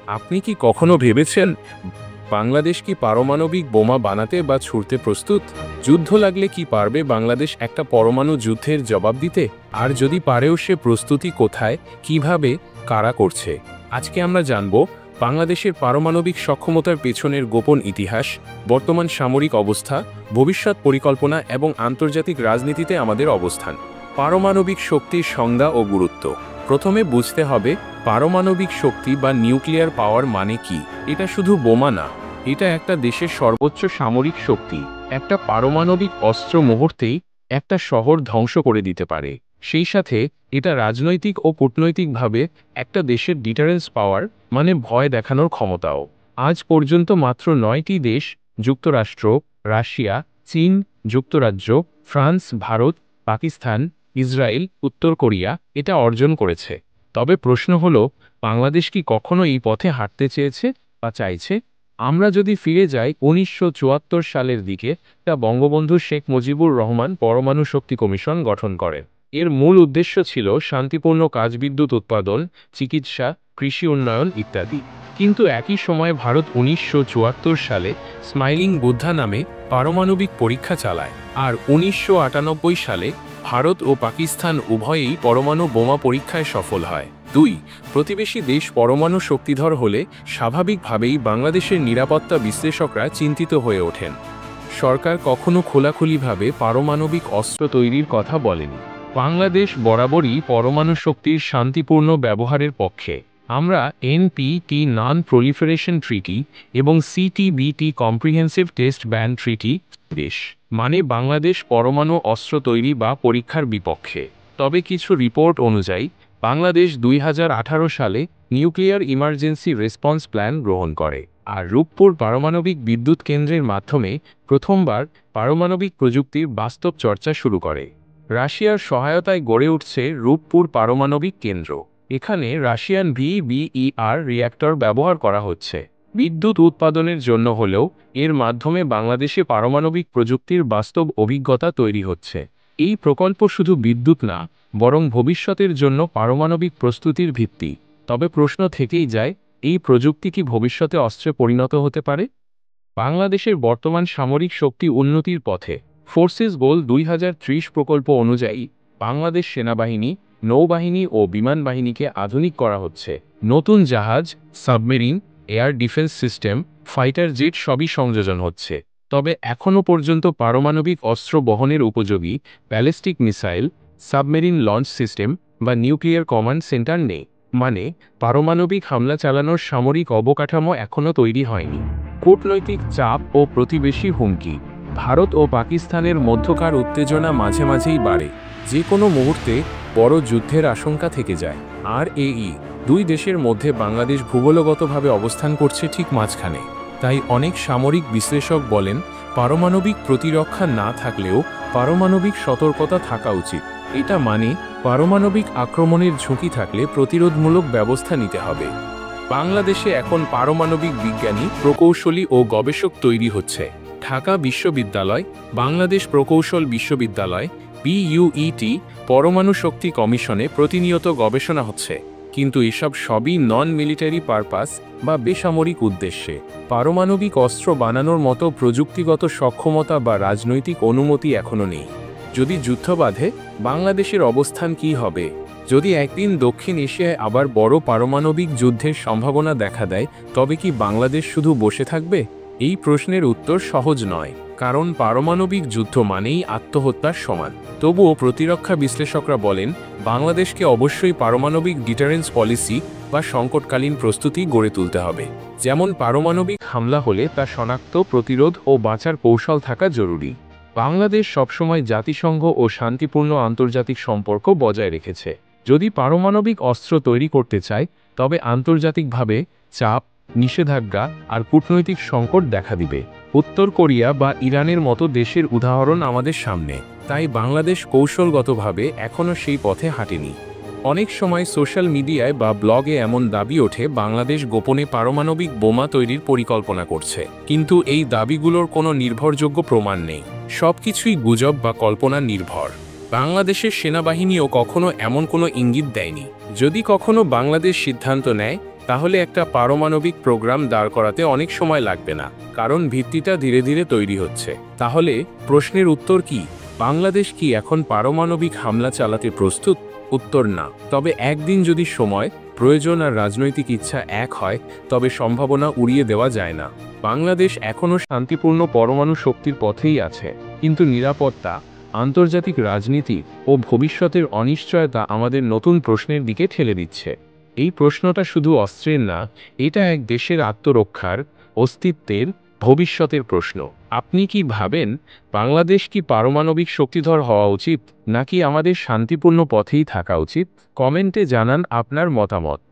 আপনি কি কখনো ভেবেছেন বাংলাদেশ কি পারমাণবিক বোমা বানাতে বা ছুড়তে প্রস্তুত? যুদ্ধ লাগলে কি পারবে বাংলাদেশ একটা পরমাণু যুদ্ধের জবাব দিতে? আর যদি পারেও সে প্রস্তুতি কোথায়, কিভাবে, কারা করছে? আজকে আমরা জানব বাংলাদেশের পারমাণবিক সক্ষমতার পেছনের গোপন ইতিহাস, বর্তমান সামরিক অবস্থা, ভবিষ্যৎ পরিকল্পনা এবং আন্তর্জাতিক রাজনীতিতে আমাদের অবস্থান। পারমাণবিক শক্তির সংজ্ঞা ও গুরুত্ব। প্রথমে বুঝতে হবে পারমাণবিক শক্তি বা নিউক্লিয়ার পাওয়ার মানে কি। এটা শুধু বোমা না, এটা একটা দেশের সর্বোচ্চ সামরিক শক্তি। একটা পারমাণবিক অস্ত্র মুহূর্তেই একটা শহর ধ্বংস করে দিতে পারে। সেই সাথে এটা রাজনৈতিক ও কূটনৈতিকভাবে একটা দেশের ডিটারেন্স পাওয়ার, মানে ভয় দেখানোর ক্ষমতাও। আজ পর্যন্ত মাত্র 9টি দেশ, যুক্তরাষ্ট্র, রাশিয়া, চীন, যুক্তরাজ্য, ফ্রান্স, ভারত, পাকিস্তান, ইসরায়েল, উত্তর কোরিয়া এটা অর্জন করেছে। তবে প্রশ্ন হলো, বাংলাদেশ কি কখনো এই পথে হাঁটতে চেয়েছে বা চাইছে? আমরা যদি ফিরে যাই 1974 সালের দিকে, তা বঙ্গবন্ধু শেখ মুজিবুর রহমান পরমাণু শক্তি কমিশন গঠন করেন। এর মূল উদ্দেশ্য ছিল শান্তিপূর্ণ কাজবিদ্যুৎ উৎপাদন, চিকিৎসা, কৃষি উন্নয়ন ইত্যাদি। কিন্তু একই সময় ভারত 1974 সালে স্মাইলিং বুদ্ধা নামে পারমাণবিক পরীক্ষা চালায়। আর 1998 সালে ভারত ও পাকিস্তান উভয়েই পরমাণু বোমা পরীক্ষায় সফল হয়। 2. প্রতিবেশী দেশ পরমাণু শক্তিধর হলে স্বাভাবিকভাবেই বাংলাদেশের নিরাপত্তা বিশ্লেষকরা চিন্তিত হয়ে ওঠেন। সরকার কখনো খোলাখুলিভাবে পারমাণবিক অস্ত্র তৈরির কথা বলেনি। বাংলাদেশ বরাবরই পরমাণু শক্তির শান্তিপূর্ণ ব্যবহারের পক্ষে। আমরা এনপিটি নন প্রলিফারেশন ট্রিটি এবং CTBT comprehensive test ban treaty দেশ, মানে বাংলাদেশ পরমাণু অস্ত্র তৈরি বা পরীক্ষার বিপক্ষে। তবে কিছু রিপোর্ট অনুযায়ী বাংলাদেশ 2018 সালে নিউক্লিয়ার ইমার্জেন্সি রেসপন্স প্ল্যান গ্রহণ করে, আর রূপপুর পারমাণবিক বিদ্যুৎ কেন্দ্রের মাধ্যমে প্রথমবার পারমাণবিক প্রযুক্তির বাস্তব চর্চা শুরু করে। রাশিয়ার সহায়তায় গড়ে উঠছে রূপপুর পারমাণবিক কেন্দ্র। এখানে রাশিয়ান ভিবিইআর রিঅ্যাক্টর ব্যবহার করা হচ্ছে বিদ্যুৎ উৎপাদনের জন্য, হলেও এর মাধ্যমে বাংলাদেশে পারমাণবিক প্রযুক্তির বাস্তব অভিজ্ঞতা তৈরি হচ্ছে। এই প্রকল্প শুধু বিদ্যুৎ না, বরং ভবিষ্যতের জন্য পারমাণবিক প্রস্তুতির ভিত্তি। তবে প্রশ্ন থেকেই যায়, এই প্রযুক্তি কি ভবিষ্যতে অস্ত্রে পরিণত হতে পারে? বাংলাদেশের বর্তমান সামরিক শক্তি উন্নতির পথে। ফোর্সেস গোল 2030 প্রকল্প অনুযায়ী বাংলাদেশ সেনাবাহিনী, নৌবাহিনী ও বিমান বাহিনীকে আধুনিক করা হচ্ছে। নতুন জাহাজ, submarine, air defence system, fighter jet সবই সংযোজন হচ্ছে। তবে এখনও পর্যন্ত পারমাণবিক অস্ত্র বহনের উপযোগী ballistic missile, submarine launch system বা নিউক্লিয়ার কমান্ড সেন্টার নেই। মানে পারমাণবিক হামলা চালানোর সামরিক অবকাঠামো এখনও তৈরি হয়নি। কূটনৈতিক চাপ ও প্রতিবেশী হুমকি। ভারত ও পাকিস্তানের মধ্যকার উত্তেজনা মাঝে মাঝেই বাড়ে। যে কোনো মুহূর্তে বড় যুদ্ধের আশঙ্কা থেকে যায়। আর এই দুই দেশের মধ্যে বাংলাদেশ ভূগোলগতভাবে অবস্থান করছে ঠিক মাঝখানে। তাই অনেক সামরিক বিশ্লেষক বলেন, পারমাণবিক প্রতিরক্ষা না থাকলেও পারমাণবিক সতর্কতা থাকা উচিত। এটা মানে পারমাণবিক আক্রমণের ঝুঁকি থাকলে প্রতিরোধমূলক ব্যবস্থা নিতে হবে। বাংলাদেশে এখন পারমাণবিক বিজ্ঞানী, প্রকৌশলী ও গবেষক তৈরি হচ্ছে। ঢাকা বিশ্ববিদ্যালয়, বাংলাদেশ প্রকৌশল বিশ্ববিদ্যালয়, বিইউইটি, পরমাণু শক্তি কমিশনে প্রতিনিয়ত গবেষণা হচ্ছে। কিন্তু এসব সবই নন মিলিটারি পারপাস বা বেসামরিক উদ্দেশ্যে। পারমাণবিক অস্ত্র বানানোর মতো প্রযুক্তিগত সক্ষমতা বা রাজনৈতিক অনুমতি এখনও নেই। যদি যুদ্ধ বাধে, বাংলাদেশের অবস্থান কী হবে? যদি একদিন দক্ষিণ এশিয়ায় আবার বড় পারমাণবিক যুদ্ধের সম্ভাবনা দেখা দেয়, তবে কি বাংলাদেশ শুধু বসে থাকবে? এই প্রশ্নের উত্তর সহজ নয়, কারণ পারমাণবিক যুদ্ধ মানেই আত্মহত্যার সমান। তবুও প্রতিরক্ষা বিশ্লেষকরা বলেন, বাংলাদেশকে অবশ্যই পারমাণবিক ডিটারেন্স পলিসি বা সংকটকালীন প্রস্তুতি গড়ে তুলতে হবে। যেমন পারমাণবিক হামলা হলে তা শনাক্ত, প্রতিরোধ ও বাঁচার কৌশল থাকা জরুরি। বাংলাদেশ সবসময় জাতিসংঘ ও শান্তিপূর্ণ আন্তর্জাতিক সম্পর্ক বজায় রেখেছে। যদি পারমাণবিক অস্ত্র তৈরি করতে চায়, তবে আন্তর্জাতিকভাবে চাপ, নিষেধাজ্ঞা আর কূটনৈতিক সংকট দেখা দিবে। উত্তর কোরিয়া বা ইরানের মতো দেশের উদাহরণ আমাদের সামনে। তাই বাংলাদেশ কৌশলগতভাবে এখনও সেই পথে হাঁটেনি। অনেক সময় সোশ্যাল মিডিয়ায় বা ব্লগে এমন দাবি ওঠে, বাংলাদেশ গোপনে পারমাণবিক বোমা তৈরির পরিকল্পনা করছে। কিন্তু এই দাবিগুলোর কোনো নির্ভরযোগ্য প্রমাণ নেই। সবকিছুই গুজব বা কল্পনা নির্ভর। বাংলাদেশের সেনাবাহিনীও কখনো এমন কোনো ইঙ্গিত দেয়নি। যদি কখনো বাংলাদেশ সিদ্ধান্ত নেয় তাহলে একটা পারমাণবিক প্রোগ্রাম দাঁড় করাতে অনেক সময় লাগবে না, কারণ ভিত্তিটা ধীরে ধীরে তৈরি হচ্ছে। তাহলে প্রশ্নের উত্তর কি? বাংলাদেশ কি এখন পারমাণবিক হামলা চালাতে প্রস্তুত? উত্তর না। তবে একদিন যদি সময়, প্রয়োজন আর রাজনৈতিক ইচ্ছা এক হয়, তবে সম্ভাবনা উড়িয়ে দেওয়া যায় না। বাংলাদেশ এখনও শান্তিপূর্ণ পরমাণু শক্তির পথেই আছে, কিন্তু নিরাপত্তা, আন্তর্জাতিক রাজনীতি ও ভবিষ্যতের অনিশ্চয়তা আমাদের নতুন প্রশ্নের দিকে ঠেলে দিচ্ছে। এই প্রশ্নটা শুধু অস্ত্রের না, এটা এক দেশের আত্মরক্ষার, অস্তিত্বের, ভবিষ্যতের প্রশ্ন। আপনি কি ভাবেন, বাংলাদেশ কি পারমাণবিক শক্তিধর হওয়া উচিত, নাকি আমাদের শান্তিপূর্ণ পথেই থাকা উচিত? কমেন্টে জানান আপনার মতামত।